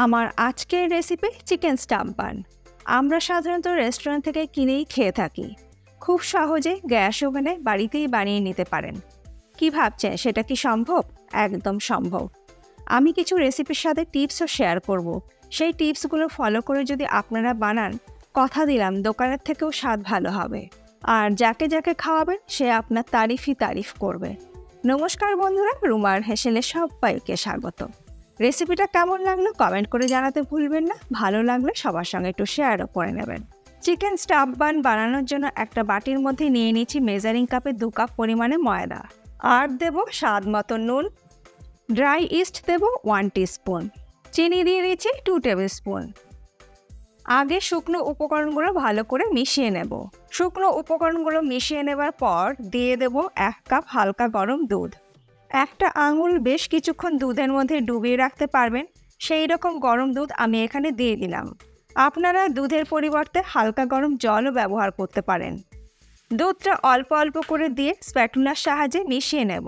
আমার আজকের recipe chicken staff বান। আমরা সাধারণত রেস্টুরেন্ট থেকে কিনেই খেয়ে থাকি। খুব সহজে গ্যাস ওভেনে বাড়িতেই বানিয়ে নিতে পারেন। কি ভাবছেন, সেটা কি সম্ভব? একদম সম্ভব। আমি কিছু রেসিপির সাথে টিপসও শেয়ার করব। সেই টিপসগুলো ফলো করে যদি আপনারা বানান, কথা দিলাম দোকানের থেকেও স্বাদ ভালো হবে। আর যাকে যাকে খাওয়াবেন সে আপনার তারিফ করবে। নমস্কার বন্ধুরা, রুমার হেসেলে সবাইকে স্বাগত। রেসিপিটা কেমন লাগলো কমেন্ট করে জানাতে ভুলবেন না। ভালো লাগলে সবার সঙ্গে একটু শেয়ারও করে নেবেন। চিকেন স্টাফ বান বানানোর জন্য একটা বাটির মধ্যে নিয়ে নিচ্ছি মেজারিং কাপে 2 কাপ পরিমাণে ময়দা। আর দেব স্বাদ মতো নুন, ড্রাই ইস্ট দেব 1 টিস্পুন, চিনি দিয়ে দিচ্ছি 2 টেবিল স্পুন। আগে শুকনো উপকরণগুলো ভালো করে মিশিয়ে নেব। শুকনো উপকরণগুলো মিশিয়ে নেবার পর দিয়ে দেব 1 কাপ হালকা গরম দুধ। একটা আঙুল বেশ কিছুক্ষণ দুধের মধ্যে ডুবিয়ে রাখতে পারবেন সেই রকম গরম দুধ আমি এখানে দিয়ে দিলাম। আপনারা দুধের পরিবর্তে হালকা গরম জলও ব্যবহার করতে পারেন। দুধটা অল্প অল্প করে দিয়ে স্প্যাটুলার সাহায্যে মিশিয়ে নেব।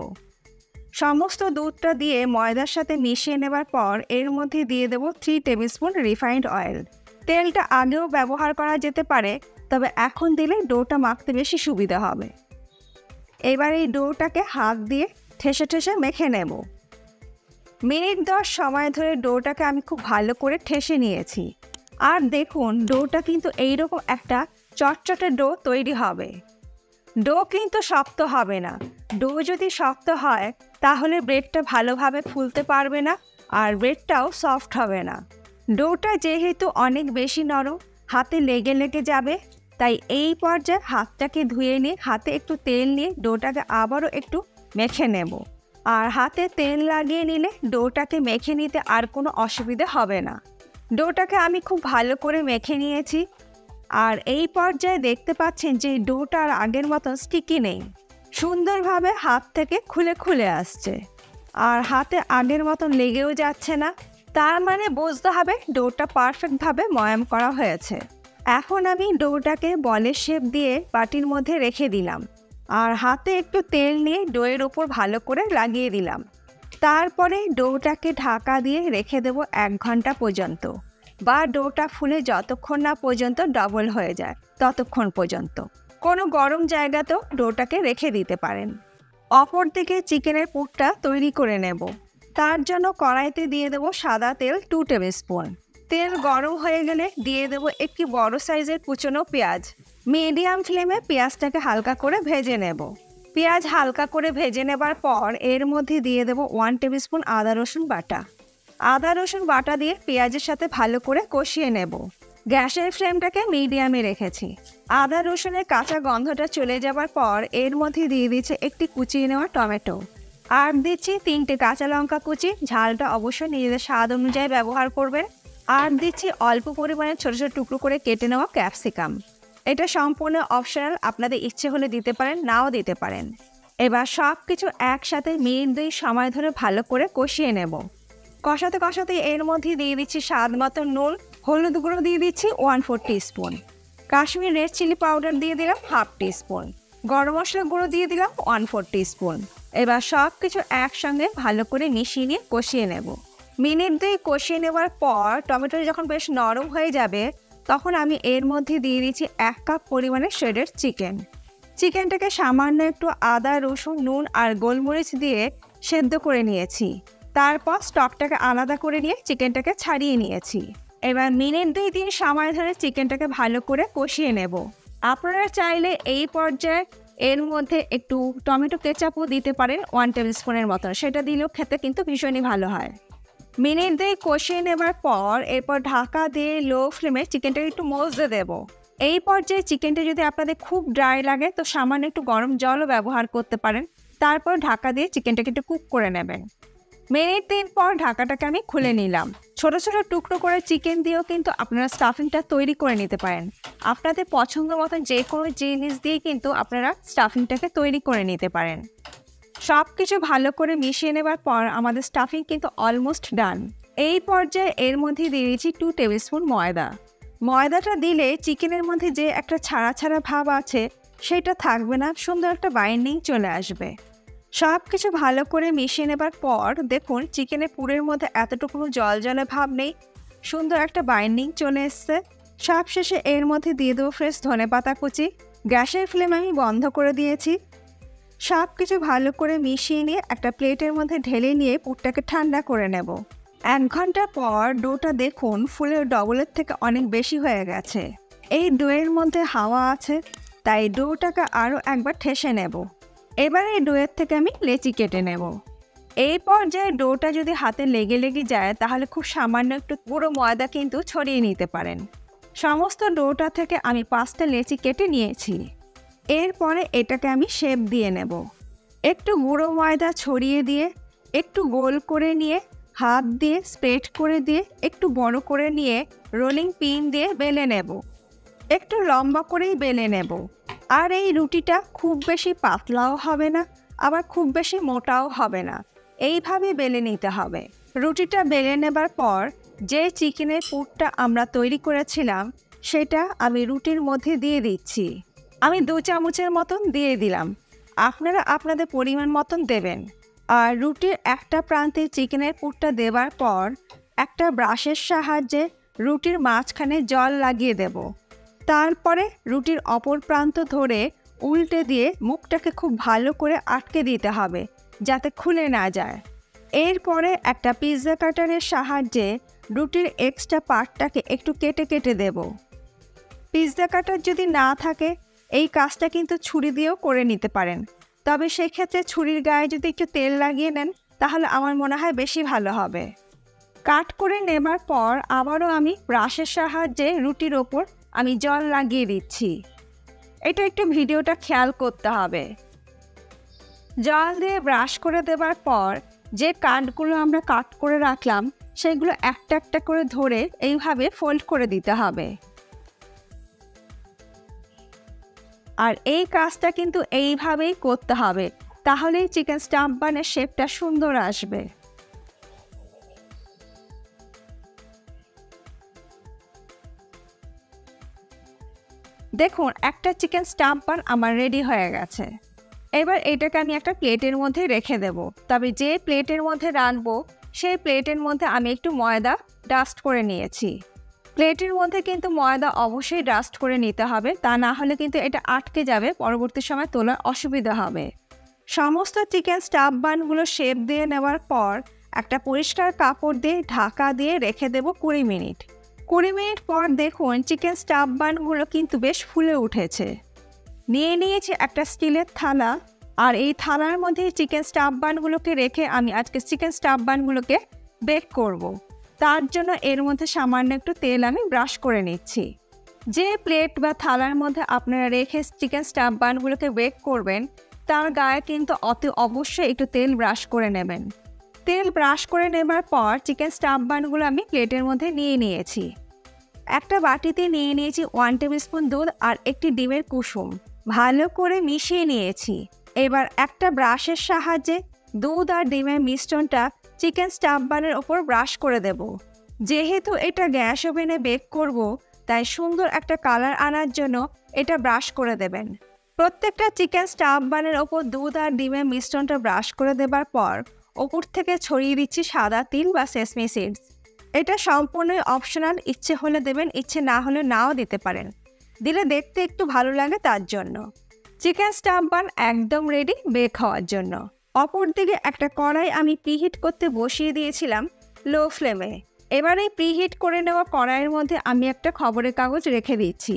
সমস্ত দুধটা দিয়ে ময়দার সাথে মিশিয়ে নেবার পর এর মধ্যে দিয়ে দেব 3 টেবিল স্পুন রিফাইন্ড অয়েল। তেলটা আগেও ব্যবহার করা যেতে পারে, তবে এখন দিলে ডোটা মাখতে বেশি সুবিধা হবে। এবার এই ডোটাকে হাত দিয়ে ঠেসে ঠেসে মেখে নেব। মিনিট 10 সময় ধরে ডোটাকে আমি খুব ভালো করে ঠেসে নিয়েছি। আর দেখুন, ডোটা কিন্তু এইরকম একটা চটচটে ডো তৈরি হবে। ডো কিন্তু শক্ত হবে না। ডো যদি শক্ত হয় তাহলে ব্রেডটা ভালোভাবে ফুলতে পারবে না, আর ব্রেডটাও সফট হবে না। ডোটা যেহেতু অনেক বেশি নরম, হাতে লেগে যাবে, তাই এই পর্যায়ে হাতটাকে ধুয়ে নিয়ে হাতে একটু তেল নিয়ে ডোটাকে আবারও একটু মেখে নেব। আর হাতে তেল লাগিয়ে নিলে ডোটাকে মেখে নিতে আর কোনো অসুবিধা হবে না। ডোটাকে আমি খুব ভালো করে মেখে নিয়েছি। আর এই পর্যায়ে দেখতে পাচ্ছেন যে ডোটা আর আগের মতো স্টিকি নেই, সুন্দরভাবে হাত থেকে খুলে আসছে। আর হাতে আগের মতন লেগেও যাচ্ছে না। তার মানে বুঝতে হবে ডোটা পারফেক্টভাবে ময়াম করা হয়েছে। এখন আমি ডোটাকে বলের শেপ দিয়ে বাটির মধ্যে রেখে দিলাম। আর হাতে একটু তেল নিয়ে ডোয়ের ওপর ভালো করে লাগিয়ে দিলাম। তারপরে ডোটাকে ঢাকা দিয়ে রেখে দেব 1 ঘন্টা পর্যন্ত, বা ডোটা ফুলে যতক্ষণ না পর্যন্ত ডবল হয়ে যায় ততক্ষণ পর্যন্ত। কোনো গরম জায়গাতেও ডোটাকে রেখে দিতে পারেন। অপরদিকে চিকেনের পুরটা তৈরি করে নেব। তার জন্য কড়াইতে দিয়ে দেব সাদা তেল 2 টেবিল স্পুন। তেল গরম হয়ে গেলে দিয়ে দেব একটি বড় সাইজের কুচনো পেঁয়াজ। মিডিয়াম ফ্লেমে পেঁয়াজটাকে হালকা করে ভেজে নেব। পেঁয়াজ হালকা করে ভেজে নেবার পর এর মধ্যে দিয়ে দেব 1 টেবিল স্পুন আদা রসুন বাটা। আদা রসুন বাটা দিয়ে পেঁয়াজের সাথে ভালো করে কষিয়ে নেব। গ্যাসের ফ্লেমটাকে মিডিয়ামে রেখেছি। আদা রসুনের কাঁচা গন্ধটা চলে যাবার পর এর মধ্যে দিয়ে দিচ্ছে একটি কুচিয়ে নেওয়া টমেটো। আর দিচ্ছি 3টে কাঁচা লঙ্কা কুচি। ঝালটা অবশ্যই নিজেদের স্বাদ অনুযায়ী ব্যবহার করবেন। আর দিচ্ছি অল্প পরিমাণে ছোটো ছোটো টুকরো করে কেটে নেওয়া ক্যাপসিকাম। এটা সম্পূর্ণ অপশনাল, আপনাদের ইচ্ছে হলে দিতে পারেন, নাও দিতে পারেন। এবার সব কিছু একসাথে মিনিট 2 সময় ধরে ভালো করে কষিয়ে নেব। কষাতে এর মধ্যে দিয়ে দিচ্ছি স্বাদ মতো নুন, হলুদ গুঁড়ো দিয়ে দিচ্ছি 1/4 teaspoon, Kashmir red chilli powder দিয়ে দিলাম 1/2 টিস্পুন, গরম মশলা গুঁড়ো দিয়ে দিলাম 1/4 টিস্পুন। এবার সব কিছু একসঙ্গে ভালো করে মিশিয়ে নিয়ে কষিয়ে নেব। মিনিট 2 কষিয়ে নেওয়ার পর টমেটো যখন বেশ নরম হয়ে যাবে তখন আমি এর মধ্যে দিয়ে দিচ্ছি 1 কাপ পরিমাণে শ্রেডেড চিকেন। চিকেনটাকে সামান্য একটু আদা রসুন নুন আর গোলমরিচ দিয়ে সেদ্ধ করে নিয়েছি। তারপর স্টকটাকে আলাদা করে নিয়ে চিকেনটাকে ছাড়িয়ে নিয়েছি। এবার মিনিট 2-3 সময় ধরে চিকেনটাকে ভালো করে কষিয়ে নেব। আপনারা চাইলে এই পর্যায়ে এর মধ্যে একটু টমেটো কেচাপও দিতে পারেন 1 টেবিল স্পুনের মতন, সেটা দিলেও খেতে কিন্তু ভীষণই ভালো হয়। মিনিট 2 কষিয়ে নেবার পর এরপর ঢাকা দিয়ে লো ফ্লেমে চিকেনটাকে একটু মজতে দেব। এই পর্যায়ে চিকেনটা যদি আপনাদের খুব ড্রাই লাগে তো সামান্য একটু গরম জলও ব্যবহার করতে পারেন। তারপর ঢাকা দিয়ে চিকেনটাকে একটু কুক করে নেবেন। মিনিট 3 পর ঢাকাটাকে আমি খুলে নিলাম। ছোট ছোট টুকরো করে চিকেন দিয়েও কিন্তু আপনারা স্টাফিংটা তৈরি করে নিতে পারেন। আপনাদের পছন্দ মতন যে কোনো জিনিস দিয়ে কিন্তু আপনারা স্টাফিংটাকে তৈরি করে নিতে পারেন। সব কিছু ভালো করে মিশিয়ে নেবার পর আমাদের স্টাফিং কিন্তু অলমোস্ট ডান। এই পর্যায়ে এর মধ্যে দিয়ে দিয়েছি 2 টেবিল স্পুন ময়দা। ময়দাটা দিলে চিকেনের মধ্যে যে একটা ছাড়া ভাব আছে সেটা থাকবে না, সুন্দর একটা বাইন্ডিং চলে আসবে। সব কিছু ভালো করে মিশিয়ে নেবার পর দেখুন চিকেনের পুরের মধ্যে এতটুকু জল ভাব নেই, সুন্দর একটা বাইন্ডিং চলে এসছে। সবশেষে এর মধ্যে দিয়ে দেবো ফ্রেশ ধনেপাতা কুচি। গ্যাসের ফ্লেম আমি বন্ধ করে দিয়েছি। সব কিছু ভালো করে মিশিয়ে নিয়ে একটা প্লেটের মধ্যে ঢেলে নিয়ে পুরটাকে ঠান্ডা করে নেব। 1 ঘন্টা পর ডোটা দেখুন ফুলের ডবলের থেকে অনেক বেশি হয়ে গেছে। এই ডোয়ের মধ্যে হাওয়া আছে, তাই ডোটাকে আরও একবার ঠেসে নেব। এবার এই ডোয়ের থেকে আমি লেচি কেটে নেব। এই পর্যায়ে ডোটা যদি হাতে লেগে লেগে যায় তাহলে খুব সামান্য একটু গুঁড়ো ময়দা কিন্তু ছড়িয়ে নিতে পারেন। সমস্ত ডোটা থেকে আমি 5টা লেচি কেটে নিয়েছি। এরপরে এটাকে আমি শেপ দিয়ে নেব। একটু গুঁড়ো ময়দা ছড়িয়ে দিয়ে একটু গোল করে নিয়ে হাত দিয়ে স্প্রেড করে দিয়ে একটু বড় করে নিয়ে রোলিং পিন দিয়ে বেলে নেব। একটু লম্বা করেই বেলে নেব। আর এই রুটিটা খুব বেশি পাতলাও হবে না, আবার খুব বেশি মোটাও হবে না, এইভাবে বেলে নিতে হবে। রুটিটা বেলে নেবার পর যে চিকেনের পুরটা আমরা তৈরি করেছিলাম সেটা আমি রুটির মধ্যে দিয়ে দিচ্ছি। আমি 2 চামচের মতন দিয়ে দিলাম, আপনারা আপনাদের পরিমাণ মতন দেবেন। আর রুটির একটা প্রান্তে চিকেনের পুরটা দেওয়ার পর একটা ব্রাশের সাহায্যে রুটির মাঝখানে জল লাগিয়ে দেব। তারপরে রুটির অপর প্রান্ত ধরে উল্টে দিয়ে মুখটাকে খুব ভালো করে আটকে দিতে হবে যাতে খুলে না যায়। এরপরে একটা পিৎজা কাটারের সাহায্যে রুটির এক্সট্রা পার্টটাকে একটু কেটে কেটে দেব। পিৎজা কাটার যদি না থাকে এই কাজটা কিন্তু ছুরি দিয়েও করে নিতে পারেন, তবে সেক্ষেত্রে ছুরির গায়ে যদি একটু তেল লাগিয়ে নেন তাহলে আমার মনে হয় বেশি ভালো হবে। কাট করে নেবার পর আবারও আমি ব্রাশের সাহায্যে রুটির ওপর আমি জল লাগিয়ে দিচ্ছি। এটা একটু ভিডিওটা খেয়াল করতে হবে। জল দিয়ে ব্রাশ করে দেবার পর যে কাটগুলো আমরা কাট করে রাখলাম সেগুলো একটা একটা করে ধরে এইভাবে ফোল্ড করে দিতে হবে। আর এই কাজটা কিন্তু এইভাবেই করতে হবে, তাহলেই চিকেন স্টাফ বানের শেপটা সুন্দর আসবে। দেখুন একটা চিকেন স্টাফ বান আমার রেডি হয়ে গেছে। এবার এটাকে আমি একটা প্লেটের মধ্যে রেখে দেব। তবে যে প্লেটের মধ্যে রাখবো সেই প্লেটের মধ্যে আমি একটু ময়দা ডাস্ট করে নিয়েছি। প্লেটের মধ্যে কিন্তু ময়দা অবশ্যই ডাস্ট করে নিতে হবে, তা না হলে কিন্তু এটা আটকে যাবে, পরবর্তী সময় তোলার অসুবিধা হবে। সমস্ত চিকেন স্টাফ বানগুলো শেপ দিয়ে নেওয়ার পর একটা পরিষ্কার কাপড় দিয়ে ঢাকা দিয়ে রেখে দেব 20 মিনিট। 20 মিনিট পর দেখুন চিকেন স্টাফ বানগুলো কিন্তু বেশ ফুলে উঠেছে। নিয়ে নিয়েছি একটা স্টিলের থালা, আর এই থালার মধ্যে চিকেন স্টাফ বানগুলোকে রেখে আমি আজকে চিকেন স্টাফ বানগুলোকে বেক করব। তার জন্য এর মধ্যে সামান্য একটু তেল আমি ব্রাশ করে নিচ্ছি। যে প্লেট বা থালার মধ্যে আপনারা রেখে চিকেন স্টাফ বানগুলোকে বেক করবেন তার গায়ে কিন্তু অবশ্যই একটু তেল ব্রাশ করে নেবেন। তেল ব্রাশ করে নেবার পর চিকেন স্টাফ বানগুলো আমি প্লেটের মধ্যে নিয়ে নিয়েছি। একটা বাটিতে নিয়ে নিয়েছি 1 টেবিল স্পুন দুধ আর একটি ডিমের কুসুম, ভালো করে মিশিয়ে নিয়েছি। এবার একটা ব্রাশের সাহায্যে দুধ আর ডিমের মিশ্রণটা চিকেন স্টাফ বানের ওপর ব্রাশ করে দেব। যেহেতু এটা গ্যাস ওভেনে বেক করব তাই সুন্দর একটা কালার আনার জন্য এটা ব্রাশ করে দেবেন। প্রত্যেকটা চিকেন স্টাফ বানের ওপর দুধ আর ডিমের মিশ্রণটা ব্রাশ করে দেবার পর ওপর থেকে ছড়িয়ে দিচ্ছি সাদা তিল বা সেসমি সিডস। এটা সম্পূর্ণই অপশনাল, ইচ্ছে হলে দেবেন, ইচ্ছে না হলে নাও দিতে পারেন, দিলে দেখতে একটু ভালো লাগে তার জন্য। চিকেন স্টাফ বান একদম রেডি বেক হওয়ার জন্য। অপরদিকে একটা কড়াই আমি প্রিহিট করতে বসিয়ে দিয়েছিলাম লো ফ্লেমে। এবার এই প্রিহিট করে নেওয়া কড়াইয়ের মধ্যে আমি একটা খবরের কাগজ রেখে দিচ্ছি,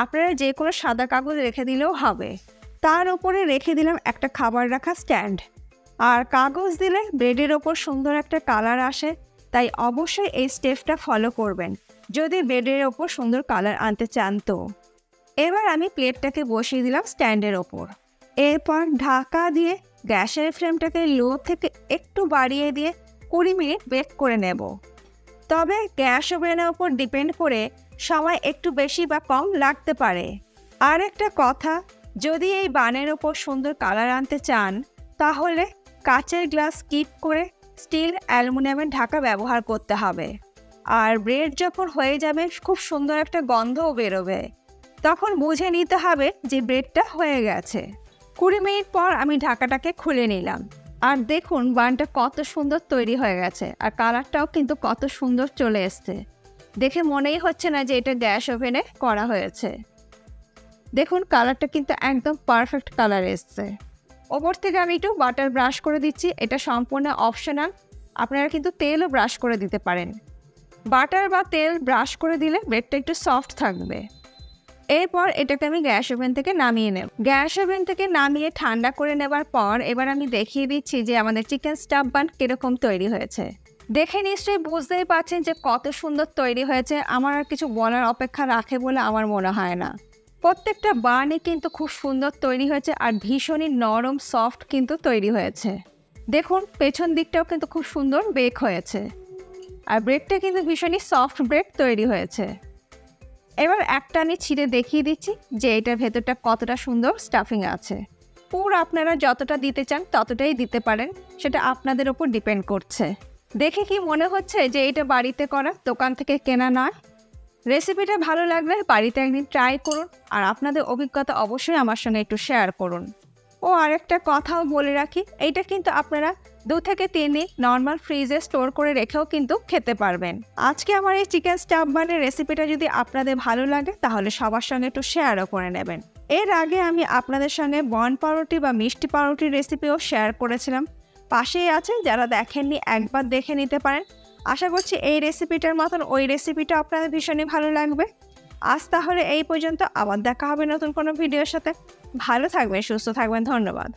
আপনারা যে কোনো সাদা কাগজ রেখে দিলেও হবে। তার উপরে রেখে দিলাম একটা খাবার রাখা স্ট্যান্ড। আর কাগজ দিলে ব্রেডের ওপর সুন্দর একটা কালার আসে, তাই অবশ্যই এই স্টেপটা ফলো করবেন যদি ব্রেডের ওপর সুন্দর কালার আনতে চান। তো এবার আমি প্লেটটাকে বসিয়ে দিলাম স্ট্যান্ডের ওপর। এরপর ঢাকা দিয়ে গ্যাসের ফ্লেমটাকে লো থেকে একটু বাড়িয়ে দিয়ে 20 মিনিট বেক করে নেব। তবে গ্যাস ওভেনের ওপর ডিপেন্ড করে সময় একটু বেশি বা কম লাগতে পারে। আর একটা কথা, যদি এই বানের ওপর সুন্দর কালার আনতে চান তাহলে কাচের গ্লাস স্কিপ করে স্টিল অ্যালুমিনিয়ামের ঢাকা ব্যবহার করতে হবে। আর ব্রেড যখন হয়ে যাবে খুব সুন্দর একটা গন্ধও বেরোবে, তখন বুঝে নিতে হবে যে ব্রেডটা হয়ে গেছে। 20 মিনিট পর আমি ঢাকাটাকে খুলে নিলাম, আর দেখুন বানটা কত সুন্দর তৈরি হয়ে গেছে, আর কালারটাও কিন্তু কত সুন্দর চলে এসছে। দেখে মনেই হচ্ছে না যে এটা গ্যাস ওভেনে করা হয়েছে। দেখুন কালারটা কিন্তু একদম পারফেক্ট কালার এসছে। ওপর থেকে আমি একটু বাটার ব্রাশ করে দিচ্ছি, এটা সম্পূর্ণ অপশনাল, আপনারা কিন্তু তেলও ব্রাশ করে দিতে পারেন। বাটার বা তেল ব্রাশ করে দিলে ব্রেডটা একটু সফট থাকবে। এরপর এটাকে আমি গ্যাস ওভেন থেকে নামিয়ে নেব। গ্যাস ওভেন থেকে নামিয়ে ঠান্ডা করে নেবার পর এবার আমি দেখিয়ে দিচ্ছি যে আমাদের চিকেন স্টাফ বান কীরকম তৈরি হয়েছে। দেখে নিশ্চয়ই বুঝতেই পারছেন যে কত সুন্দর তৈরি হয়েছে। আমার আর কিছু বলার অপেক্ষা রাখে বলে আমার মনে হয় না। প্রত্যেকটা বানই কিন্তু খুব সুন্দর তৈরি হয়েছে আর ভীষণই নরম সফট কিন্তু তৈরি হয়েছে। দেখুন পেছন দিকটাও কিন্তু খুব সুন্দর বেক হয়েছে আর ব্রেডটা কিন্তু ভীষণই সফট ব্রেড তৈরি হয়েছে। এবার একটা আমি ছিঁড়ে দেখিয়ে দিচ্ছি যে এটার ভেতরটা কতটা সুন্দর স্টাফিং আছে। পুর আপনারা যতটা দিতে চান ততটাই দিতে পারেন, সেটা আপনাদের ওপর ডিপেন্ড করছে। দেখে কি মনে হচ্ছে যে এটা বাড়িতে করা, দোকান থেকে কেনা নয়? রেসিপিটা ভালো লাগলে বাড়িতে একদিন ট্রাই করুন আর আপনাদের অভিজ্ঞতা অবশ্যই আমার সঙ্গে একটু শেয়ার করুন। ও আরেকটা কথাও বলে রাখি, এইটা কিন্তু আপনারা 2 থেকে 3 দিন নর্মাল ফ্রিজে স্টোর করে রেখেও কিন্তু খেতে পারবেন। আজকে আমার এই চিকেন স্টাফ বানের রেসিপিটা যদি আপনাদের ভালো লাগে তাহলে সবার সঙ্গে একটু শেয়ারও করে নেবেন। এর আগে আমি আপনাদের সঙ্গে বন পাউরুটি বা মিষ্টি পাউরুটির রেসিপিও শেয়ার করেছিলাম, পাশেই আছে, যারা দেখেননি একবার দেখে নিতে পারেন। আশা করছি এই রেসিপিটার মতন ওই রেসিপিটা আপনাদের ভীষণই ভালো লাগবে। আজ তাহলে এই পর্যন্ত, আবার দেখা হবে নতুন কোনো ভিডিওর সাথে। ভালো থাকবেন, সুস্থ থাকবেন, ধন্যবাদ।